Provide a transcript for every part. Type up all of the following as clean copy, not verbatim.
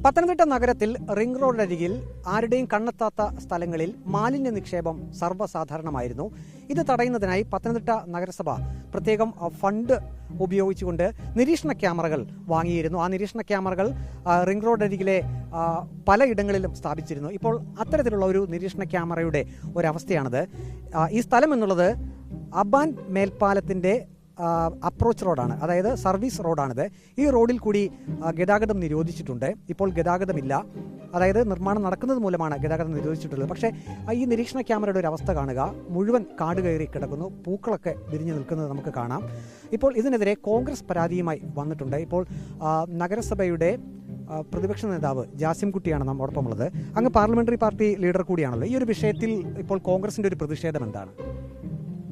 പത്തനംതിട്ട നഗരത്തിൽ റിംഗ് റോഡരികിൽ ആരുടെയും കണ്ണെത്താത്ത സ്ഥലങ്ങളിൽ മാലിന്യ നിക്ഷേപം സർവ്വസാധാരണമായിരുന്നു. ഇത് തടയുന്നതിനായി പത്തനംതിട്ട നഗരസഭ പ്രത്യേകം ഫണ്ട് ഉപയോഗിച്ചുകൊണ്ട് നിരീക്ഷണ ക്യാമറകൾ വാങ്ങിയിരുന്നു. ആ നിരീക്ഷണ ക്യാമറകൾ റിംഗ് റോഡരികിലെ പലയിടങ്ങളിലും സ്ഥാപിച്ചിരുന്നു. ഇപ്പോൾ അത്തരത്തിലുള്ള ഒരു നിരീക്ഷണ ക്യാമറയുടെ ഒരവസ്ഥയാണിത്. ഈ സ്ഥലം എന്നുള്ളത് അബാൻ മേൽപ്പാലത്തിൻ്റെ അപ്രോച്ച് റോഡാണ്, അതായത് സർവീസ് റോഡാണിത്. ഈ റോഡിൽ കൂടി ഗതാഗതം നിരോധിച്ചിട്ടുണ്ട്. ഇപ്പോൾ ഗതാഗതമില്ല, അതായത് നിർമ്മാണം നടക്കുന്നത് മൂലമാണ് ഗതാഗതം നിരോധിച്ചിട്ടുള്ളത്. പക്ഷേ ഈ നിരീക്ഷണ ക്യാമറയുടെ ഒരു അവസ്ഥ കാണുക, മുഴുവൻ കാട് കയറി കിടക്കുന്നു, പൂക്കളൊക്കെ വിരിഞ്ഞു നിൽക്കുന്നത് നമുക്ക് കാണാം. ഇപ്പോൾ ഇതിനെതിരെ കോൺഗ്രസ് പരാതിയുമായി വന്നിട്ടുണ്ട്. ഇപ്പോൾ നഗരസഭയുടെ പ്രതിപക്ഷ നേതാവ് ജാസിം കുട്ടിയാണ് നമ്മോടൊപ്പം ഉള്ളത്. അങ്ങ് പാർലമെന്ററി പാർട്ടി ലീഡർ കൂടിയാണല്ലോ. ഈ ഒരു വിഷയത്തിൽ ഇപ്പോൾ കോൺഗ്രസിൻ്റെ ഒരു പ്രതിഷേധം എന്താണ്?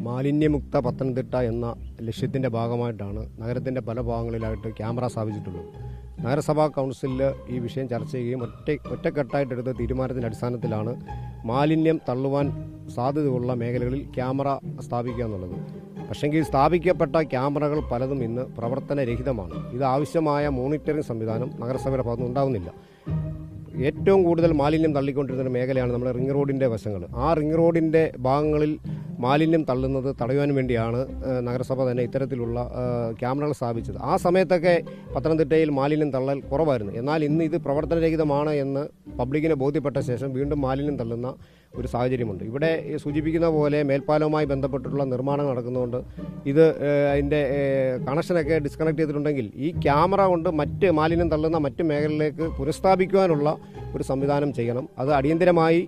മാലിന്യമുക്ത പത്തനംതിട്ട എന്ന ലക്ഷ്യത്തിൻ്റെ ഭാഗമായിട്ടാണ് നഗരത്തിൻ്റെ പല ഭാഗങ്ങളിലായിട്ട് ക്യാമറ സ്ഥാപിച്ചിട്ടുള്ളത്. നഗരസഭാ കൗൺസിലിൽ ഈ വിഷയം ചർച്ച ചെയ്യുകയും ഒറ്റക്കെട്ടായിട്ടെടുത്ത തീരുമാനത്തിൻ്റെ അടിസ്ഥാനത്തിലാണ് മാലിന്യം തള്ളുവാൻ സാധ്യതയുള്ള മേഖലകളിൽ ക്യാമറ സ്ഥാപിക്കുക എന്നുള്ളത്. പക്ഷെങ്കിൽ സ്ഥാപിക്കപ്പെട്ട ക്യാമറകൾ പലതും ഇന്ന് പ്രവർത്തനരഹിതമാണ്. ഇത് ആവശ്യമായ മോണിറ്ററിംഗ് സംവിധാനം നഗരസഭയുടെ ഭാഗത്തുനിന്ന് ഉണ്ടാകുന്നില്ല. ഏറ്റവും കൂടുതൽ മാലിന്യം തള്ളിക്കൊണ്ടിരുന്ന മേഖലയാണ് നമ്മുടെ റിംഗ് റോഡിൻ്റെ വശങ്ങൾ. ആ റിംഗ് റോഡിൻ്റെ ഭാഗങ്ങളിൽ മാലിന്യം തള്ളുന്നത് തടയുവാൻ വേണ്ടിയാണ് നഗരസഭ തന്നെ ഇത്തരത്തിലുള്ള ക്യാമറകൾ സ്ഥാപിച്ചത്. ആ സമയത്തൊക്കെ പത്തനംതിട്ടയിൽ മാലിന്യം തള്ളൽ കുറവായിരുന്നു. എന്നാൽ ഇന്ന് ഇത് പ്രവർത്തനരഹിതമാണ് എന്ന് പബ്ലിക്കിനെ ബോധ്യപ്പെട്ട ശേഷം വീണ്ടും മാലിന്യം തള്ളുന്ന ഒരു സാഹചര്യമുണ്ട്. ഇവിടെ സൂചിപ്പിക്കുന്ന പോലെ മേൽപ്പാലവുമായി ബന്ധപ്പെട്ടിട്ടുള്ള നിർമ്മാണം നടക്കുന്നതുകൊണ്ട് ഇത് അതിൻ്റെ കണക്ഷനൊക്കെ ഡിസ്കണക്ട് ചെയ്തിട്ടുണ്ടെങ്കിൽ ഈ ക്യാമറ കൊണ്ട് മറ്റ് മാലിന്യം തള്ളുന്ന മറ്റ് മേഖലയിലേക്ക് പുനഃസ്ഥാപിക്കുവാനുള്ള ഒരു സംവിധാനം ചെയ്യണം. അത് അടിയന്തരമായി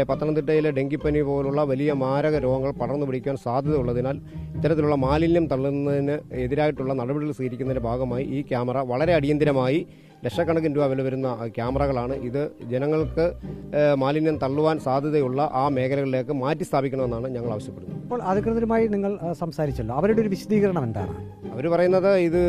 പത്തനംതിട്ടയിലെ ഡെങ്കിപ്പനി പോലുള്ള വലിയ മാരക രോഗങ്ങൾ പടർന്നു പിടിക്കാൻ സാധ്യതയുള്ളതിനാൽ ഇത്തരത്തിലുള്ള മാലിന്യം തള്ളുന്നതിന് എതിരായിട്ടുള്ള നടപടികൾ സ്വീകരിക്കുന്നതിൻ്റെ ഭാഗമായി ഈ ക്യാമറ വളരെ അടിയന്തരമായി ലക്ഷക്കണക്കിന് രൂപ വില വരുന്ന ക്യാമറകളാണ്. ഇത് ജനങ്ങൾക്ക് മാലിന്യം തള്ളുവാൻ സാധ്യതയുള്ള ആ മേഖലകളിലേക്ക് മാറ്റി സ്ഥാപിക്കണമെന്നാണ് ഞങ്ങൾ ആവശ്യപ്പെടുന്നത്. ഇപ്പോൾ അധികൃതരുമായി നിങ്ങൾ സംസാരിച്ചല്ലോ, അവരുടെ ഒരു വിശദീകരണം എന്താണ്? അവർ പറയുന്നത് ഇത്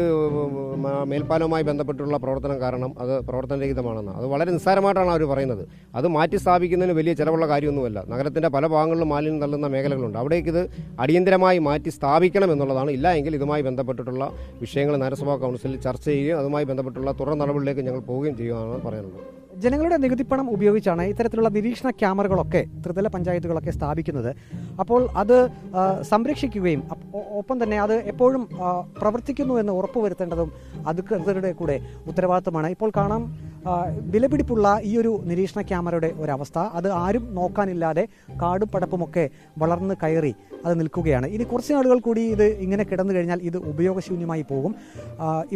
മേൽപ്പാലവുമായി ബന്ധപ്പെട്ടുള്ള പ്രവർത്തനം കാരണം അത് പ്രവർത്തനരഹിതമാണെന്ന്. അത് വളരെ നിസ്സാരമായിട്ടാണ് അവർ പറയുന്നത്. അത് മാറ്റി സ്ഥാപിക്കുന്നതിന് വലിയ ചിലവുള്ള കാര്യമൊന്നുമല്ല. നഗരത്തിൻ്റെ പല ഭാഗങ്ങളിലും മാലിന്യം തള്ളുന്ന മേഖലകളുണ്ട്. അവിടേക്ക് ഇത് അടിയന്തരമായി മാറ്റി സ്ഥാപിക്കണം എന്നുള്ളതാണ്. ഇല്ല എങ്കിൽ ഇതുമായി ബന്ധപ്പെട്ടിട്ടുള്ള വിഷയങ്ങൾ നഗരസഭാ കൗൺസിലിൽ ചർച്ച ചെയ്യുകയും അതുമായി ബന്ധപ്പെട്ടുള്ള തുടർ നടപടികളിലേക്ക് ഞങ്ങൾ പോവുകയും ചെയ്യുകയാണ് പറയാനുള്ളത്. ജനങ്ങളുടെ നികുതിപ്പണം ഉപയോഗിച്ചാണ് ഇത്തരത്തിലുള്ള നിരീക്ഷണ ക്യാമറകളൊക്കെ ത്രിതല പഞ്ചായത്തുകളൊക്കെ സ്ഥാപിക്കുന്നത്. അപ്പോൾ അത് സംരക്ഷിക്കുകയും ഒപ്പം തന്നെ അത് എപ്പോഴും പ്രവർത്തിക്കുന്നു എന്ന് ഉറപ്പുവരുത്തേണ്ടതും അധികൃതരുടെ കൂടെ ഉത്തരവാദിത്തമാണ്. ഇപ്പോൾ കാണാം വിലപിടിപ്പുള്ള ഈ ഒരു നിരീക്ഷണ ക്യാമറയുടെ ഒരവസ്ഥ. അത് ആരും നോക്കാനില്ലാതെ കാടും പടപ്പുമൊക്കെ വളർന്ന് കയറി അത് നിൽക്കുകയാണ്. ഇനി കുറച്ച് നാളുകൾ കൂടി ഇത് ഇങ്ങനെ കിടന്നു കഴിഞ്ഞാൽ ഇത് ഉപയോഗശൂന്യമായി പോകും.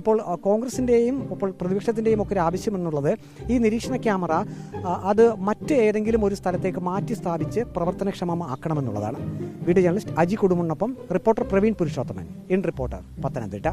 ഇപ്പോൾ കോൺഗ്രസിൻ്റെയും ഇപ്പോൾ പ്രതിപക്ഷത്തിൻ്റെയും ഒക്കെ ഒരു ആവശ്യമെന്നുള്ളത് ഈ നിരീക്ഷണ ക്യാമറ അത് മറ്റ് ഏതെങ്കിലും ഒരു സ്ഥലത്തേക്ക് മാറ്റി സ്ഥാപിച്ച് പ്രവർത്തനക്ഷമമാക്കണമെന്നുള്ളതാണ്. വീഡിയോ ജേർണലിസ്റ്റ് അജി കുടുംബനൊപ്പം reporter Praveen Purushothaman, in reporter, Pathanamthitta.